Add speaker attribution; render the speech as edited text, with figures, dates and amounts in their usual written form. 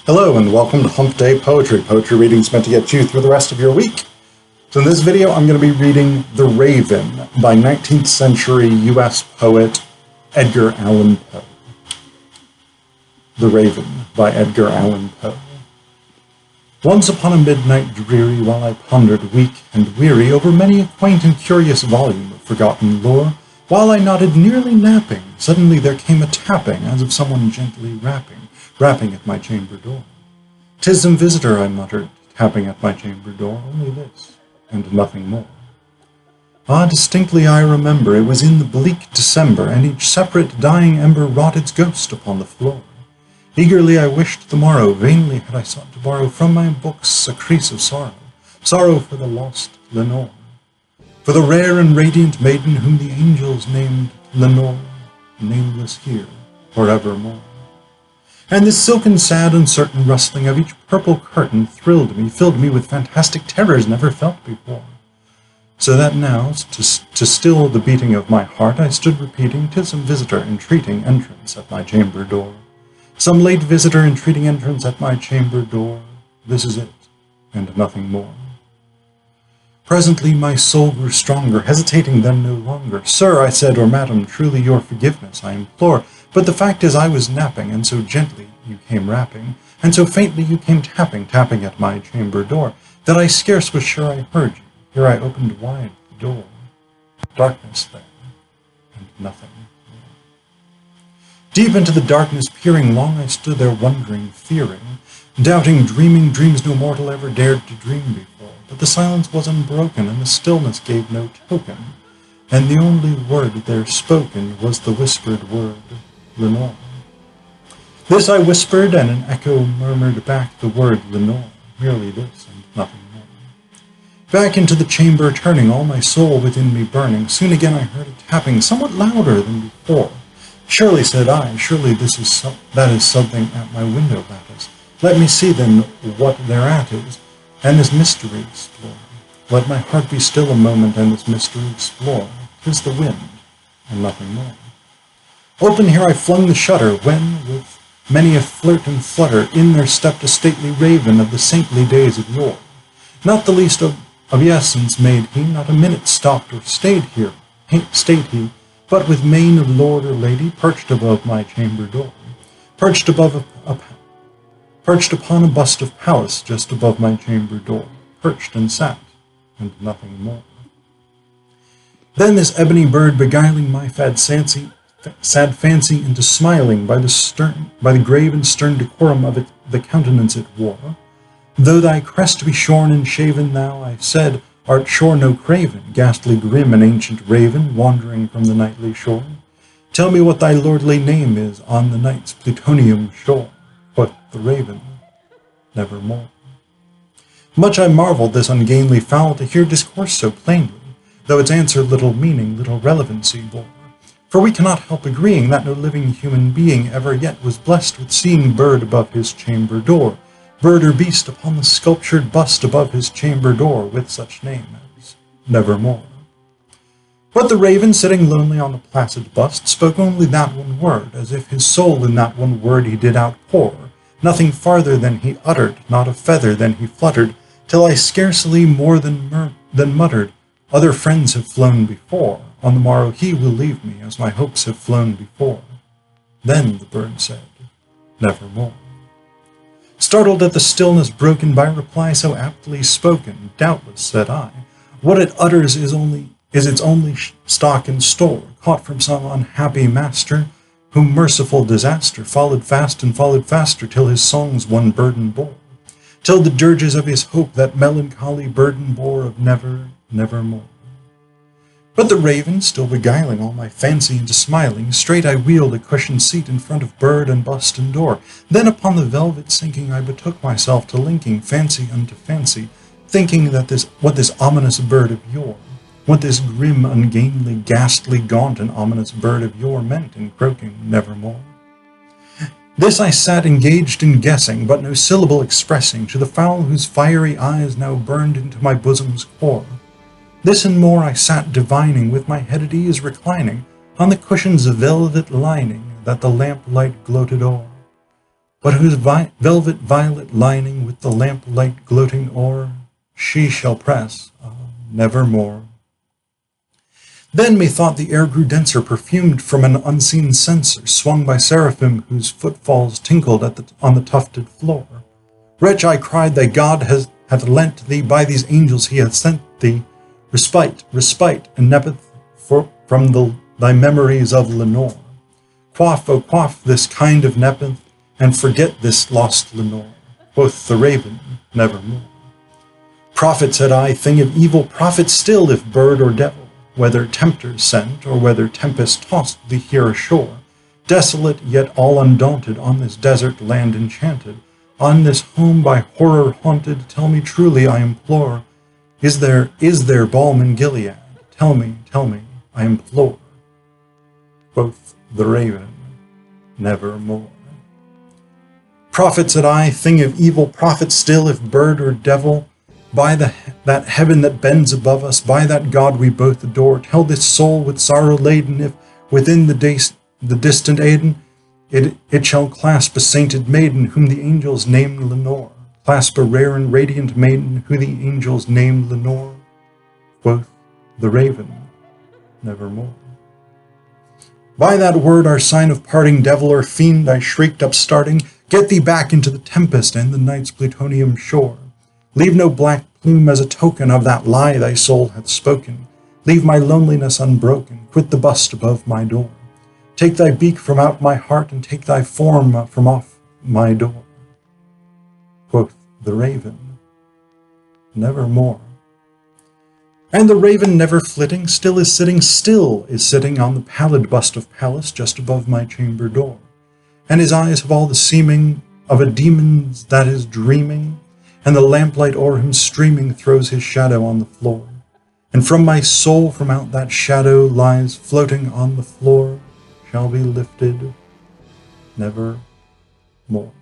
Speaker 1: Hello and welcome to Hump Day Poetry. Poetry readings meant to get you through the rest of your week. So in this video, I'm going to be reading The Raven by 19th century U.S. poet Edgar Allan Poe. The Raven by Edgar Allan Poe. Once upon a midnight dreary, while I pondered weak and weary over many a quaint and curious volume of forgotten lore, while I nodded nearly napping, suddenly there came a tapping as of someone gently rapping at my chamber door. "'Tis some visitor," I muttered, tapping at my chamber door, "only this, and nothing more." Ah, distinctly I remember, it was in the bleak December, and each separate dying ember wrought its ghost upon the floor. Eagerly I wished the morrow, vainly had I sought to borrow from my books a crease of sorrow, sorrow for the lost Lenore, for the rare and radiant maiden whom the angels named Lenore, nameless here forevermore. And this silken, sad, uncertain rustling of each purple curtain thrilled me, filled me with fantastic terrors never felt before. So that now, to still the beating of my heart, I stood repeating, "'Tis some visitor entreating entrance at my chamber door. Some late visitor entreating entrance at my chamber door. This is it, and nothing more." Presently my soul grew stronger, hesitating then no longer. "Sir," I said, "or madam, truly your forgiveness I implore. But the fact is I was napping, and so gently you came rapping, and so faintly you came tapping at my chamber door, that I scarce was sure I heard you. Here I opened wide the door. Darkness there, and nothing more." Deep into the darkness peering, long I stood there wondering, fearing, doubting, dreaming dreams no mortal ever dared to dream before. But the silence was unbroken, and the stillness gave no token, and the only word there spoken was the whispered word, "Lenore." This I whispered, and an echo murmured back the word Lenore, merely this and nothing more. Back into the chamber turning, all my soul within me burning, soon again I heard a tapping, somewhat louder than before. "Surely," said I, "surely that is something at my window lattice. Let me see then what thereat is, and this mystery explore. Let my heart be still a moment, and this mystery explore. 'Tis the wind, and nothing more." Open here I flung the shutter, when, with many a flirt and flutter, in there stepped a stately raven of the saintly days of yore. Not the least of obeisance made he, not a minute stopped or stayed he, but with mane of lord or lady, perched above my chamber door, perched upon a bust of Pallas just above my chamber door, perched and sat, and nothing more. Then this ebony bird, beguiling my sad fancy into smiling by the grave and stern decorum of the countenance it wore. "Though thy crest be shorn and shaven, thou," I said, "art sure no craven, ghastly grim and ancient raven, wandering from the nightly shore. Tell me what thy lordly name is on the night's plutonium shore." Quoth the raven, "Nevermore." Much I marveled this ungainly fowl to hear discourse so plainly, though its answer little meaning, little relevancy bore. For we cannot help agreeing that no living human being ever yet was blessed with seeing bird above his chamber door, bird or beast upon the sculptured bust above his chamber door, with such name as Nevermore. But the raven, sitting lonely on the placid bust, spoke only that one word, as if his soul in that one word he did outpour, nothing farther than he uttered, not a feather than he fluttered, till I scarcely more than muttered, "Other friends have flown before. On the morrow he will leave me, as my hopes have flown before." Then the bird said, "Nevermore." Startled at the stillness broken by reply so aptly spoken, "Doubtless," said I, "what it utters is its only stock and store, caught from some unhappy master, whom merciful disaster followed fast and followed faster, till his songs one burden bore, till the dirges of his hope that melancholy burden bore of never, nevermore." But the raven, still beguiling all my fancy into smiling, straight I wheeled a cushioned seat in front of bird and bust and door. Then upon the velvet sinking I betook myself to linking fancy unto fancy, thinking that what this ominous bird of yore, what this grim, ungainly, ghastly, gaunt, and ominous bird of yore meant in croaking nevermore. This I sat engaged in guessing, but no syllable expressing, to the fowl whose fiery eyes now burned into my bosom's core. This and more I sat divining, with my head at ease reclining on the cushion's velvet lining that the lamplight gloated o'er. but whose velvet violet lining with the lamplight gloating o'er, she shall press, nevermore. Then methought the air grew denser, perfumed from an unseen censer, swung by seraphim whose footfalls tinkled on the tufted floor. Wretch, I cried, thy God hath lent thee, by these angels he hath sent thee, respite, and nepenthe from thy memories of Lenore. Quaff, oh quaff this kind of nepenthe, and forget this lost Lenore, quoth the raven, nevermore. Prophet, said I, thing of evil, prophet still, if bird or devil, whether tempters sent, or whether tempest tossed thee here ashore, desolate yet all undaunted, on this desert land enchanted, on this home by horror haunted, tell me truly, I implore, is there balm in Gilead? Tell me, I implore. Quoth the raven, nevermore. Prophet, said I, thing of evil, prophet still, if bird or devil, by that heaven that bends above us, by that God we both adore, tell this soul with sorrow laden, if within the distant Aden, it shall clasp a sainted maiden, whom the angels named Lenore, clasp a rare and radiant maiden, who the angels named Lenore. Quoth the raven, nevermore. By that word, our sign of parting, devil or fiend, I shrieked upstarting, get thee back into the tempest and the night's plutonium shore. Leave no black plume as a token of that lie thy soul hath spoken. Leave my loneliness unbroken, quit the bust above my door. Take thy beak from out my heart, and take thy form from off my door. Quoth the raven, nevermore. And the raven, never flitting, still is sitting on the pallid bust of Pallas just above my chamber door. And his eyes have all the seeming of a demon's that is dreaming, and the lamplight o'er him streaming throws his shadow on the floor. And from my soul, from out that shadow lies floating on the floor, shall be lifted never more.